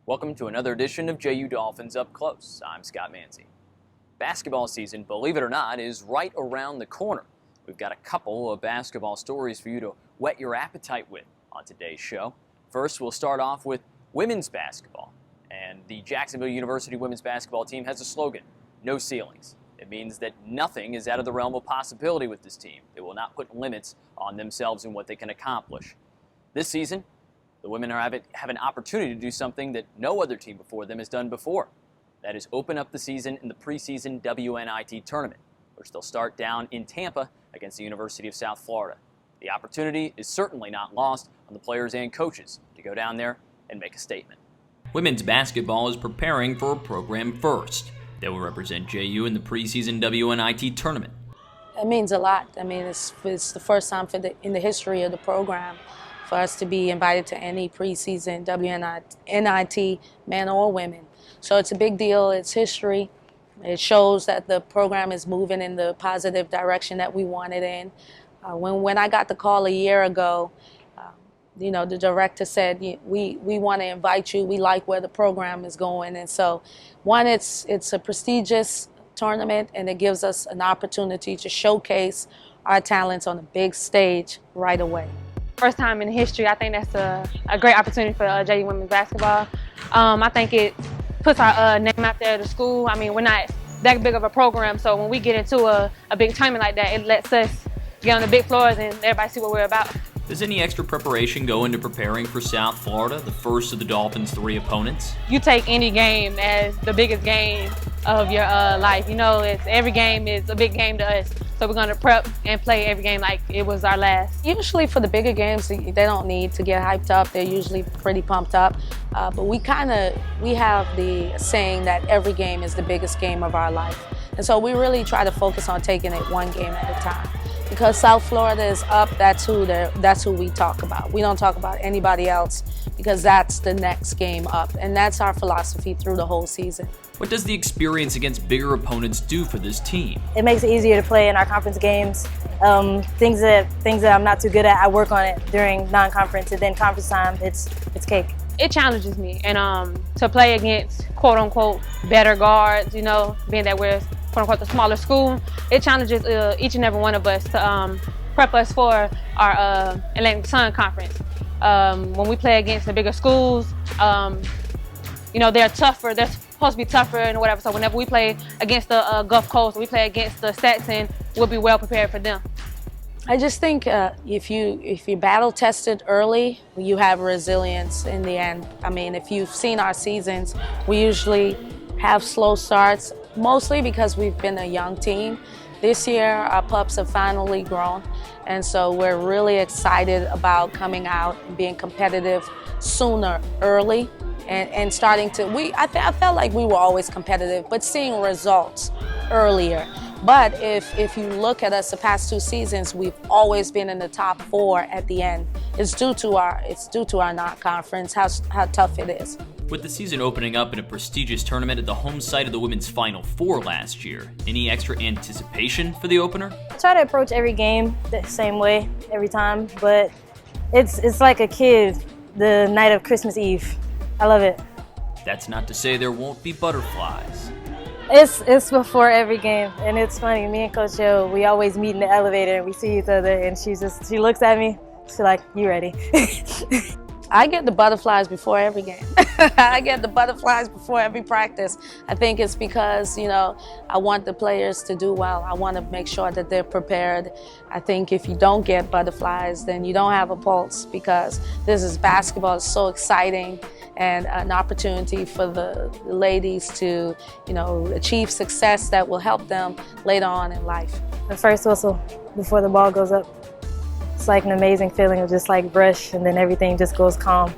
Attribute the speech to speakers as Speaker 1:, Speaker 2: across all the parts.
Speaker 1: Welcome to another edition of JU Dolphins Up Close. I'm Scott Manzi. Basketball season, believe it or not, is right around the corner. We've got a couple of basketball stories for you to whet your appetite with on today's show. First, we'll start off with women's basketball. And the Jacksonville University women's basketball team has a slogan, no ceilings. It means that nothing is out of the realm of possibility with this team. They will not put limits on themselves and what they can accomplish. This season, the women have an opportunity to do something that no other team before them has done before. That is open up the season in the Preseason WNIT tournament, which they'll start down in Tampa against the University of South Florida. The opportunity is certainly not lost on the players and coaches to go down there and make a statement. Women's basketball is preparing for a program first that will represent JU in the Preseason WNIT tournament.
Speaker 2: It means a lot. I mean, it's the first time in the history of the program for us to be invited to any preseason WNIT, men or women. So it's a big deal. It's history. It shows that the program is moving in the positive direction that we wanted in. When I got the call a year ago, the director said, we want to invite you. We like where the program is going. And so, one, it's a prestigious tournament, and it gives us an opportunity to showcase our talents on a big stage right away.
Speaker 3: First time in history, I think that's a great opportunity for JU women's basketball. I think it puts our name out there to school. I mean, we're not that big of a program, so when we get into a big tournament like that, it lets us get on the big floors and everybody see what we're about.
Speaker 1: Does any extra preparation go into preparing for South Florida, the first of the Dolphins' three opponents?
Speaker 3: You take any game as the biggest game of your life. You know, every game is a big game to us. So we're going to prep and play every game like it was our last.
Speaker 2: Usually for the bigger games, they don't need to get hyped up. They're usually pretty pumped up. But we have the saying that every game is the biggest game of our life. And so we really try to focus on taking it one game at a time. Because South Florida is up, that's who we talk about. We don't talk about anybody else because that's the next game up. And that's our philosophy through the whole season.
Speaker 1: What does the experience against bigger opponents do for this team?
Speaker 4: It makes it easier to play in our conference games. Things that I'm not too good at, I work on it during non-conference, and then conference time, it's cake.
Speaker 3: It challenges me, and to play against quote-unquote better guards, being that we're quote-unquote the smaller school, it challenges each and every one of us to prep us for our Atlantic Sun Conference. When we play against the bigger schools, they're tougher. They're supposed to be tougher and whatever. So whenever we play against the Gulf Coast, we play against the Stetson, we'll be well prepared for them.
Speaker 2: I just think if you battle tested early, you have resilience in the end. I mean, if you've seen our seasons, we usually have slow starts, mostly because we've been a young team. This year, our pups have finally grown, and so we're really excited about coming out and being competitive sooner, early, and starting to. I felt like we were always competitive, but seeing results earlier. But if you look at us the past two seasons, we've always been in the top four at the end. It's due to our non-conference, how tough it is.
Speaker 1: With the season opening up in a prestigious tournament at the home site of the women's Final Four last year, any extra anticipation for the opener?
Speaker 4: I try to approach every game the same way every time, but it's like a kid the night of Christmas Eve. I love it.
Speaker 1: That's not to say there won't be butterflies.
Speaker 4: It's before every game, and it's funny. Me and Coach Joe, we always meet in the elevator and we see each other, and she looks at me. She's like, "You ready?"
Speaker 2: I get the butterflies before every game. I get the butterflies before every practice. I think it's because, I want the players to do well. I want to make sure that they're prepared. I think if you don't get butterflies, then you don't have a pulse, because this is basketball. It's so exciting, and an opportunity for the ladies to, achieve success that will help them later on in life.
Speaker 4: The first whistle before the ball goes up. It's like an amazing feeling of just like brush, and then everything just goes calm.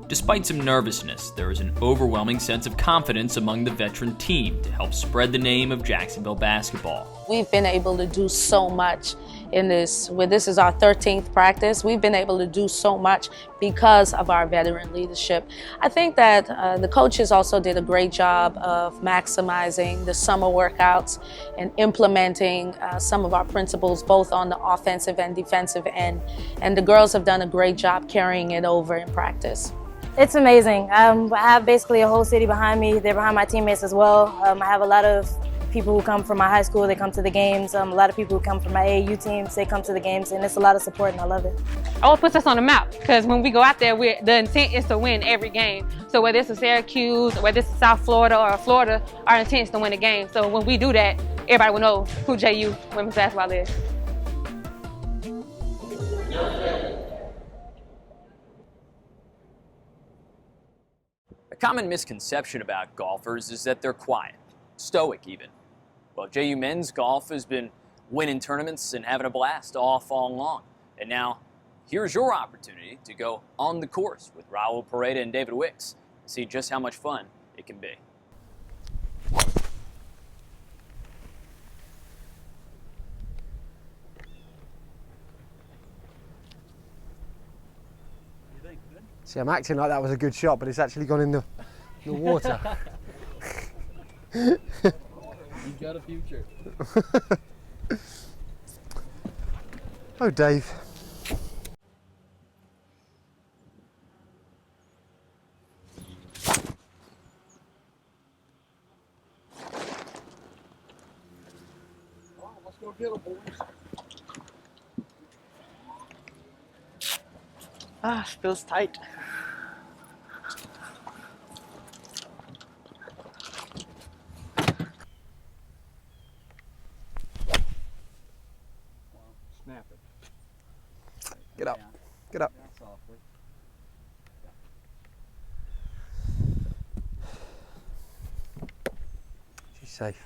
Speaker 1: Despite some nervousness, there is an overwhelming sense of confidence among the veteran team to help spread the name of Jacksonville basketball.
Speaker 2: We've been able to do so much in this. This is our 13th practice. We've been able to do so much because of our veteran leadership. I think that the coaches also did a great job of maximizing the summer workouts and implementing some of our principles both on the offensive and defensive end. And the girls have done a great job carrying it over in practice.
Speaker 4: It's amazing. I have basically a whole city behind me. They're behind my teammates as well. I have a lot of people who come from my high school. They come to the games. A lot of people who come from my AAU teams. They come to the games, and it's a lot of support, and I love it.
Speaker 3: It puts us on the map because when we go out there, the intent is to win every game. So whether it's a Syracuse, whether it's South Florida or Florida, our intent is to win the game. So when we do that, everybody will know who JU women's basketball is.
Speaker 1: A common misconception about golfers is that they're quiet, stoic even. Well, JU men's golf has been winning tournaments and having a blast all fall long. And now, here's your opportunity to go on the course with Raul Pareda and David Wicks and see just how much fun it can be.
Speaker 5: See, I'm acting like that was a good shot, but it's actually gone in the water.
Speaker 6: You got a future.
Speaker 5: Oh, Dave.
Speaker 6: Let's go get them, boys.
Speaker 7: Feels tight.
Speaker 6: Snap it.
Speaker 5: Get up. Get up.
Speaker 6: Down softly.
Speaker 5: She's safe.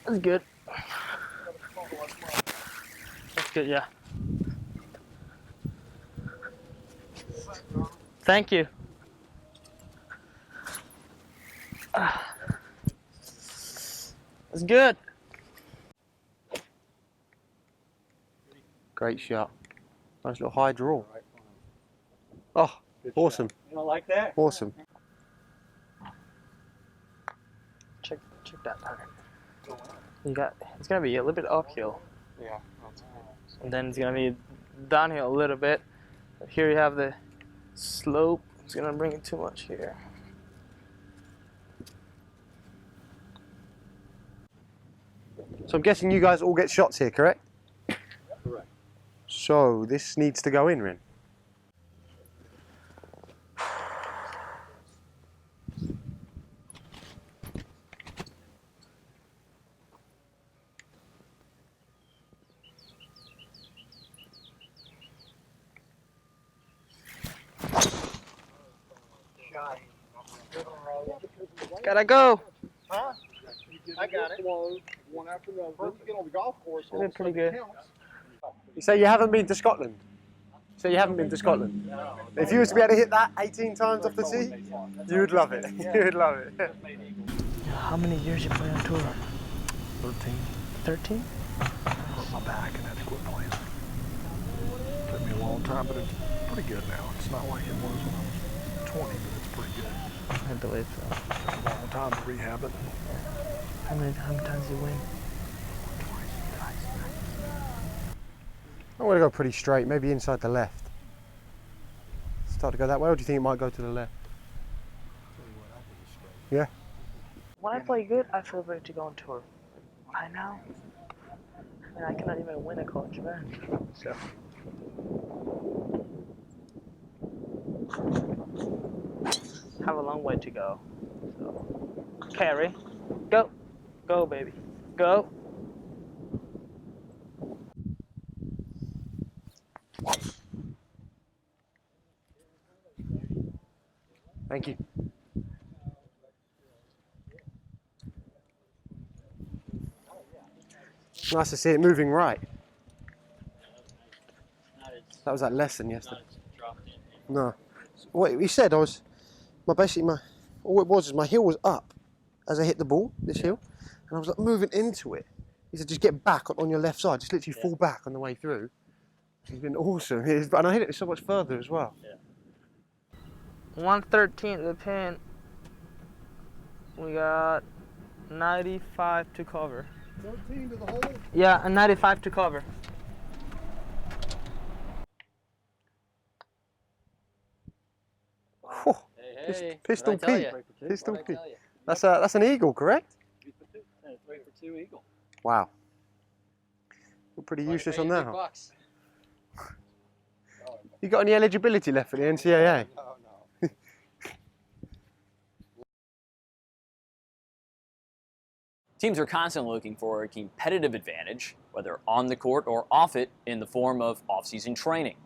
Speaker 7: That's good. That's good, yeah. Thank you. That's good.
Speaker 5: Great shot. Nice little high draw. Oh, awesome.
Speaker 6: You don't like that?
Speaker 5: Awesome.
Speaker 7: Check that pattern. It's gonna be a little bit uphill.
Speaker 6: Yeah.
Speaker 7: And then it's gonna be downhill a little bit. But here you have the slope. It's gonna bring it too much here.
Speaker 5: So I'm guessing you guys all get shots here, correct?
Speaker 6: Correct.
Speaker 5: So this needs to go in, Rin.
Speaker 7: Gotta go.
Speaker 6: Huh? I got it. One after another. Once you get on the golf course,
Speaker 7: She did pretty good.
Speaker 5: You say you haven't been to Scotland? So you haven't been to Scotland? If you was to be able to hit that 18 times off the tee, you would love it. You would love it.
Speaker 7: How many years you play on tour?
Speaker 8: 13.
Speaker 7: 13?
Speaker 8: I hurt my back and had to quit playing. Took me a long time, but it's pretty good now. It's not like it was when I was 20, but it's pretty good.
Speaker 7: I believe so.
Speaker 8: Took a long time to rehab it.
Speaker 7: How many times you win?
Speaker 5: I'm going to go pretty straight, maybe inside the left. Start to go that way, or do you think it might go to the left? Yeah?
Speaker 7: When I play good, I feel ready to go on tour. Right now, I cannot even win a college event. So. Have a long way to go. So. Carry. Go. Go, baby. Go.
Speaker 5: Thank you. Nice to see it moving right. That was that lesson yesterday. No. What he said, all it was is my heel was up as I hit the ball, this heel, and I was like moving into it. He said, just get back on your left side, just literally fall back on the way through. It's been awesome. And I hit it so much further as well.
Speaker 7: Yeah. 113 to the pin. We got 95 to cover.
Speaker 6: 13 to the hole.
Speaker 7: Yeah, and 95 to cover.
Speaker 5: Whew.
Speaker 1: Hey,
Speaker 5: Pistol
Speaker 1: what'd I tell
Speaker 5: Pete.
Speaker 1: ya?
Speaker 5: Pistol
Speaker 1: What'd I
Speaker 5: Pete.
Speaker 1: tell ya?
Speaker 5: That's an eagle, correct?
Speaker 1: 3 for 2 eagle.
Speaker 5: Wow. We're pretty useless on that. Huh?
Speaker 1: Bucks.
Speaker 5: You got any eligibility left for the NCAA?
Speaker 6: No.
Speaker 1: Teams are constantly looking for a competitive advantage, whether on the court or off it, in the form of off-season training.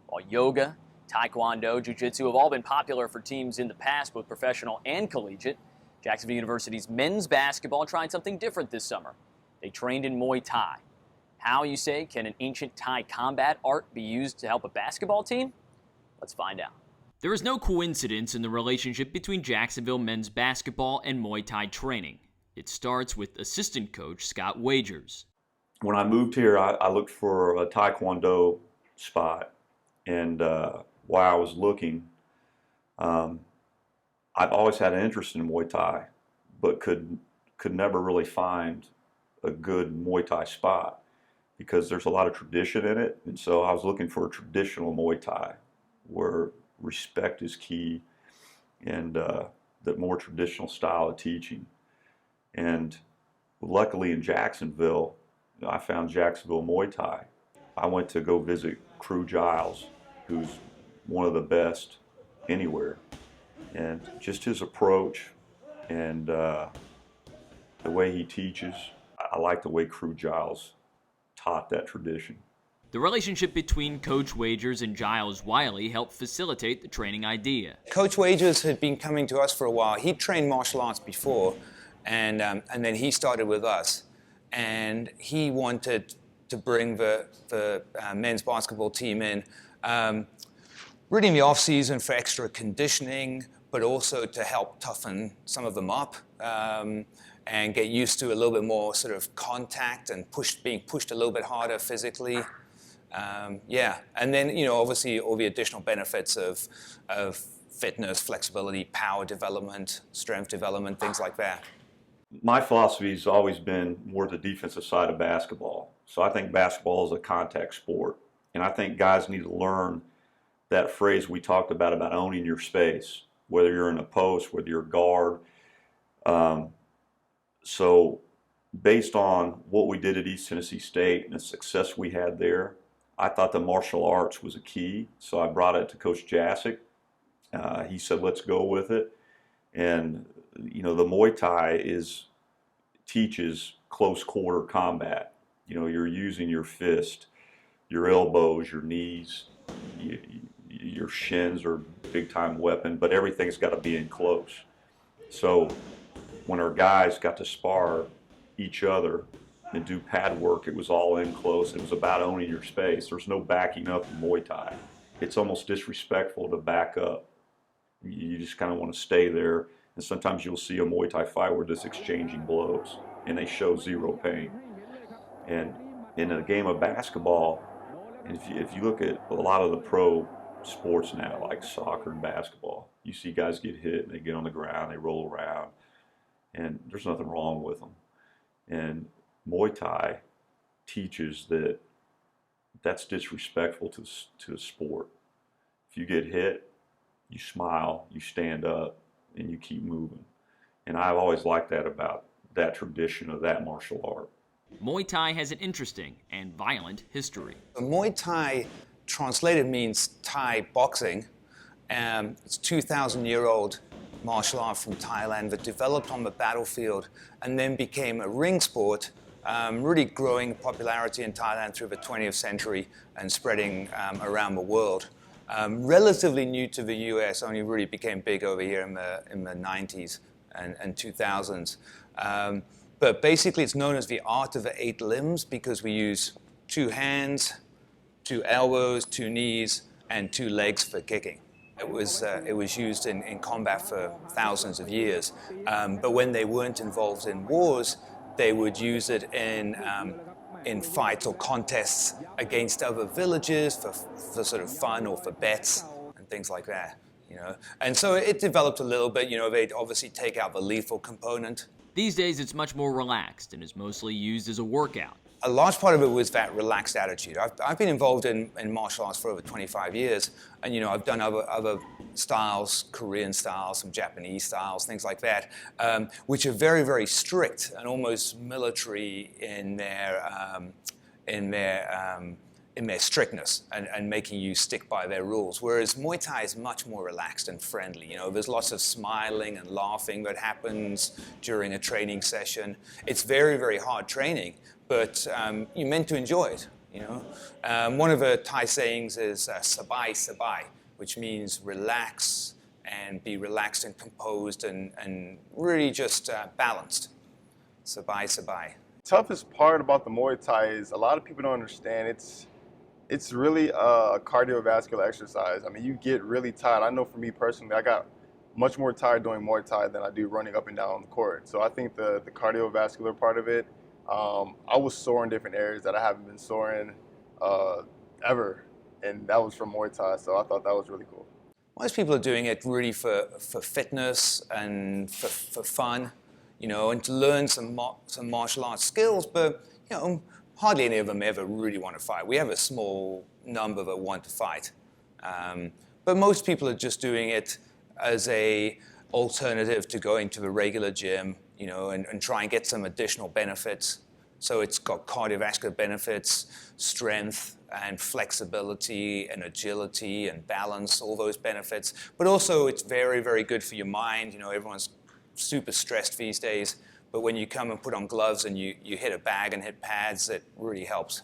Speaker 1: While yoga, taekwondo, jiu-jitsu have all been popular for teams in the past, both professional and collegiate, Jacksonville University's men's basketball tried something different this summer. They trained in Muay Thai. How, you say, can an ancient Thai combat art be used to help a basketball team? Let's find out. There is no coincidence in the relationship between Jacksonville men's basketball and Muay Thai training. It starts with assistant coach Scott Wagers.
Speaker 9: When I moved here, I looked for a taekwondo spot, and while I was looking, I've always had an interest in Muay Thai, but could never really find a good Muay Thai spot because there's a lot of tradition in it, and so I was looking for a traditional Muay Thai where respect is key and the more traditional style of teaching. And luckily in Jacksonville, I found Jacksonville Muay Thai. I went to go visit Crew Giles, who's one of the best anywhere. And just his approach and the way he teaches, I like the way Crew Giles taught that tradition.
Speaker 1: The relationship between Coach Wagers and Giles Wiley helped facilitate the training idea.
Speaker 10: Coach Wagers had been coming to us for a while. He'd trained martial arts before, and then he started with us. And he wanted to bring the men's basketball team in, really in the off-season for extra conditioning, but also to help toughen some of them up and get used to a little bit more sort of contact and being pushed a little bit harder physically. Yeah, and then, obviously all the additional benefits of fitness, flexibility, power development, strength development, things like that.
Speaker 9: My philosophy has always been more the defensive side of basketball. So I think basketball is a contact sport. And I think guys need to learn that phrase we talked about owning your space, whether you're in a post, whether you're a guard. So based on what we did at East Tennessee State and the success we had there, I thought the martial arts was a key. So I brought it to Coach Jasic. He said, let's go with it. And the Muay Thai teaches close quarter combat. You're using your fist, your elbows, your knees, your shins are a big time weapon, but everything's got to be in close. So when our guys got to spar each other and do pad work, it was all in close. It was about owning your space. There's no backing up in Muay Thai. It's almost disrespectful to back up. You just kind of want to stay there. And sometimes you'll see a Muay Thai fight where they're just exchanging blows and they show zero pain. And in a game of basketball, and if you look at a lot of the pro sports now, like soccer and basketball, you see guys get hit and they get on the ground, they roll around, and there's nothing wrong with them. And Muay Thai teaches that that's disrespectful to a sport. If you get hit, you smile, you stand up, and you keep moving. And I've always liked that about that tradition of that martial art.
Speaker 1: Muay Thai has an interesting and violent history.
Speaker 10: Muay Thai translated means Thai boxing. It's a 2,000-year-old martial art from Thailand that developed on the battlefield and then became a ring sport, really growing popularity in Thailand through the 20th century and spreading around the world. Relatively new to the US, only really became big over here in the 90s and 2000s. But basically it's known as the art of the 8 limbs because we use 2 hands, 2 elbows, 2 knees, and 2 legs for kicking. It was used in combat for thousands of years. But when they weren't involved in wars, they would use it in fights or contests against other villages for sort of fun or for bets and things like that. you know. And so it developed a little bit, you know, they'd obviously take out the lethal component.
Speaker 1: These days, it's much more relaxed and is mostly used as a workout.
Speaker 10: A large part of it was that relaxed attitude. I've been involved in martial arts for over 25 years, and you know, I've done other styles, Korean styles, some Japanese styles, things like that, which are very, very strict and almost military in their strictness and making you stick by their rules. Whereas Muay Thai is much more relaxed and friendly. You know, there's lots of smiling and laughing that happens during a training session. It's very, very hard training, but you're meant to enjoy it, you know. One of the Thai sayings is sabai sabai, which means relax and be relaxed and composed and really just balanced. Sabai sabai.
Speaker 6: Toughest part about the Muay Thai is a lot of people don't understand it's really a cardiovascular exercise. I mean, you get really tired. I know for me personally, I got much more tired doing Muay Thai than I do running up and down the court. So I think the cardiovascular part of it, I was sore in different areas that I haven't been sore in ever, and that was from Muay Thai, so I thought that was really cool.
Speaker 10: Most people are doing it really for fitness and for fun, you know, and to learn some martial arts skills, but, you know, hardly any of them ever really want to fight. We have a small number that want to fight. But most people are just doing it as a alternative to going to the regular gym, you know, and try and get some additional benefits. So it's got cardiovascular benefits, strength and flexibility and agility and balance, all those benefits. But also it's very, very good for your mind. You know, everyone's super stressed these days. But when you come and put on gloves and you hit a bag and hit pads, it really helps.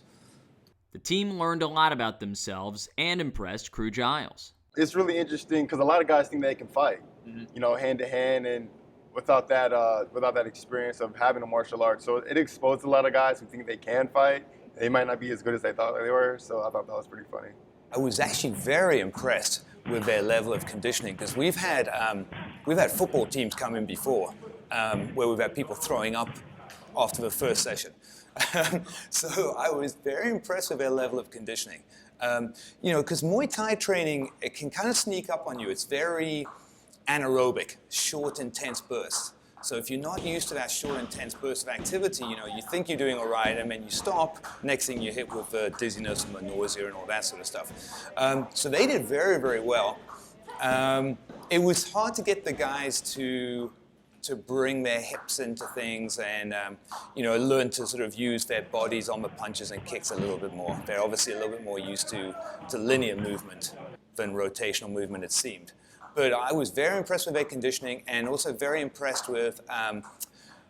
Speaker 1: The team learned a lot about themselves and impressed Crew Giles.
Speaker 6: It's really interesting because a lot of guys think they can fight, you know, hand to hand, and without that experience of having a martial art. So it exposed a lot of guys who think they can fight. They might not be as good as they thought they were, so I thought that was pretty funny.
Speaker 10: I was actually very impressed with their level of conditioning because we've had football teams come in before where we've had people throwing up after the first session. So I was very impressed with their level of conditioning. You know, because Muay Thai training, it can kind of sneak up on you. It's very anaerobic, short, intense bursts. So if you're not used to that short, intense burst of activity, you know, you think you're doing all right, and then you stop. Next thing you're hit with dizziness and nausea and all that sort of stuff. So they did very, very well. It was hard to get the guys to bring their hips into things and, you know, learn to sort of use their bodies on the punches and kicks a little bit more. They're obviously a little bit more used to linear movement than rotational movement, it seemed. But I was very impressed with their conditioning and also very impressed with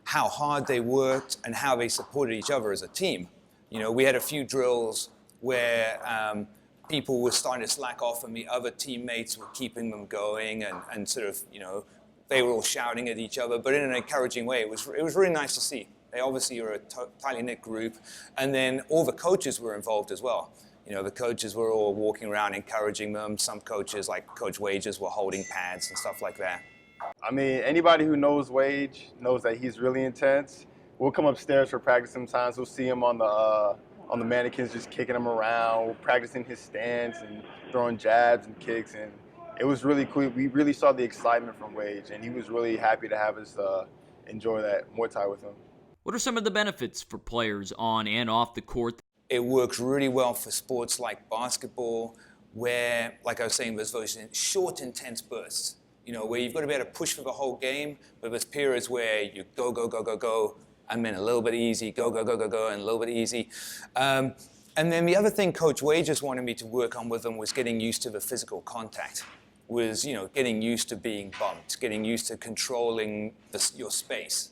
Speaker 10: how hard they worked and how they supported each other as a team. You know, we had a few drills where people were starting to slack off and the other teammates were keeping them going and sort of, you know, they were all shouting at each other, but in an encouraging way. It was really nice to see. They obviously are a tightly knit group, and then all the coaches were involved as well. You know, the coaches were all walking around encouraging them. Some coaches, like Coach Wages, were holding pads and stuff like that.
Speaker 6: I mean, anybody who knows Wage knows that he's really intense. We'll come upstairs for practice sometimes. We'll see him on the mannequins just kicking him around, practicing his stance and throwing jabs and kicks, and it was really cool. We really saw the excitement from Wage, and he was really happy to have us enjoy that Muay Thai with him.
Speaker 1: What are some of the benefits for players on and off the court?
Speaker 10: It works really well for sports like basketball, where, like I was saying, there's those short, intense bursts, you know, where you've got to be able to push for the whole game, but there's periods where you go, go, go, go, go, and then a little bit easy, go, go, go, go, go, and a little bit easy. And then the other thing Coach Wages wanted me to work on with them was getting used to the physical contact, was, you know, getting used to being bumped, getting used to controlling your space.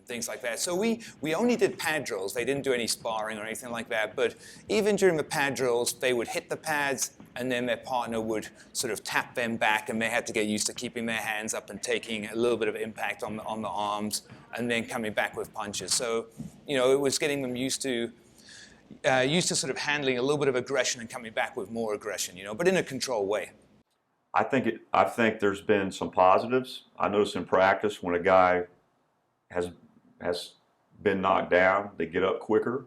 Speaker 10: Things like that. So we only did pad drills. They didn't do any sparring or anything like that. But even during the pad drills, they would hit the pads, and then their partner would sort of tap them back, and they had to get used to keeping their hands up and taking a little bit of impact on the arms, and then coming back with punches. So, you know, it was getting them used to sort of handling a little bit of aggression and coming back with more aggression, you know, but in a controlled way.
Speaker 9: I think there's been some positives. I noticed in practice when a guy has been knocked down, they get up quicker,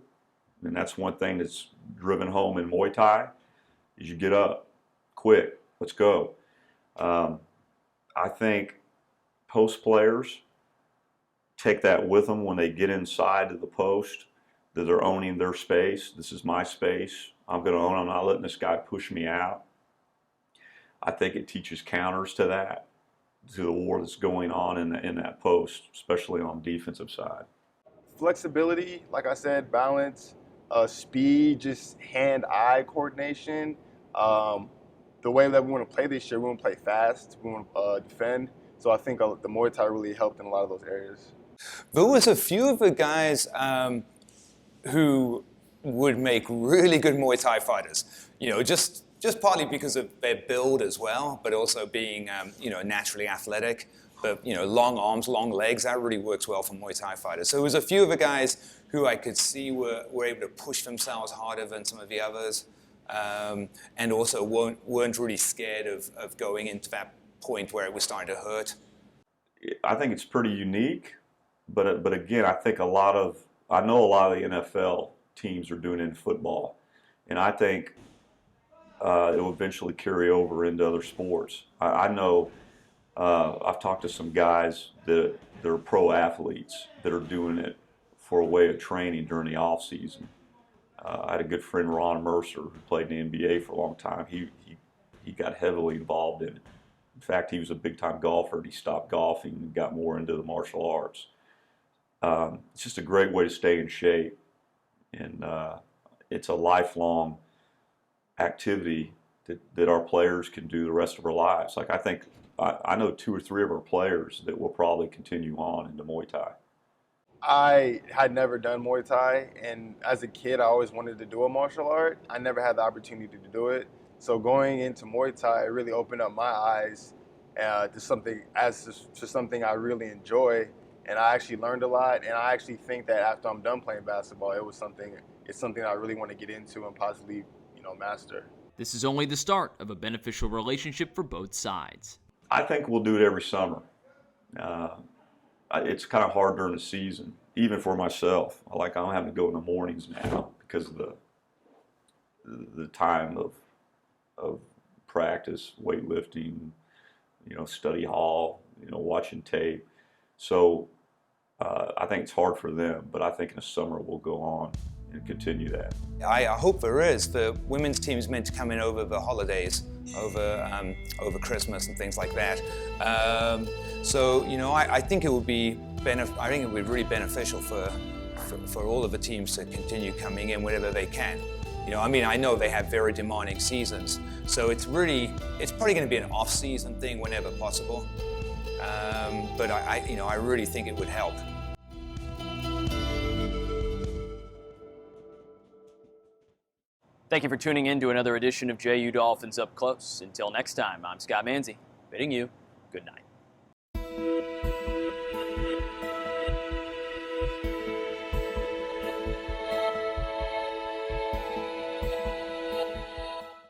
Speaker 9: and that's one thing that's driven home in Muay Thai, is you get up quick, let's go. I think post players take that with them when they get inside of the post, that they're owning their space. This is my space. I'm going to own it. I'm not letting this guy push me out. I think it teaches counters to that, to the war that's going on in that post, especially on the defensive side.
Speaker 6: Flexibility, like I said, balance, speed, just hand-eye coordination. The way that we want to play this year, we want to play fast, we want to defend. So I think the Muay Thai really helped in a lot of those areas.
Speaker 10: There was a few of the guys who would make really good Muay Thai fighters. You know, just partly because of their build as well, but also being naturally athletic. But long arms, long legs, that really works well for Muay Thai fighters. So it was a few of the guys who I could see were able to push themselves harder than some of the others, and also weren't really scared of going into that point where it was starting to hurt.
Speaker 9: I think it's pretty unique, but again, I know a lot of the NFL teams are doing it in football, and I think it will eventually carry over into other sports. I know I've talked to some guys that are pro athletes that are doing it for a way of training during the off season. I had a good friend, Ron Mercer, who played in the NBA for a long time. He got heavily involved in it. In fact, he was a big-time golfer, and he stopped golfing and got more into the martial arts. It's just a great way to stay in shape, and it's a lifelong activity that our players can do the rest of our lives. Like I know 2 or 3 of our players that will probably continue on into Muay Thai.
Speaker 6: I had never done Muay Thai, and as a kid, I always wanted to do a martial art. I never had the opportunity to do it. So going into Muay Thai really opened up my eyes to something I really enjoy, and I actually learned a lot. And I actually think that after I'm done playing basketball, it's something I really want to get into and possibly master.
Speaker 1: This is only the start of a beneficial relationship for both sides.
Speaker 9: I think we'll do it every summer. It's kind of hard during the season, even for myself. I'm having to go in the mornings now because of the time of practice, weightlifting, study hall, watching tape. So I think it's hard for them, but I think in the summer we'll go on and continue that.
Speaker 10: I hope there is. The women's team's meant to come in over the holidays, over Christmas and things like that. So I think it would be really beneficial for all of the teams to continue coming in whenever they can. I know they have very demanding seasons, so it's probably going to be an off-season thing whenever possible. But I really think it would help.
Speaker 1: Thank you for tuning in to another edition of JU Dolphins Up Close. Until next time, I'm Scott Manzi, bidding you good night.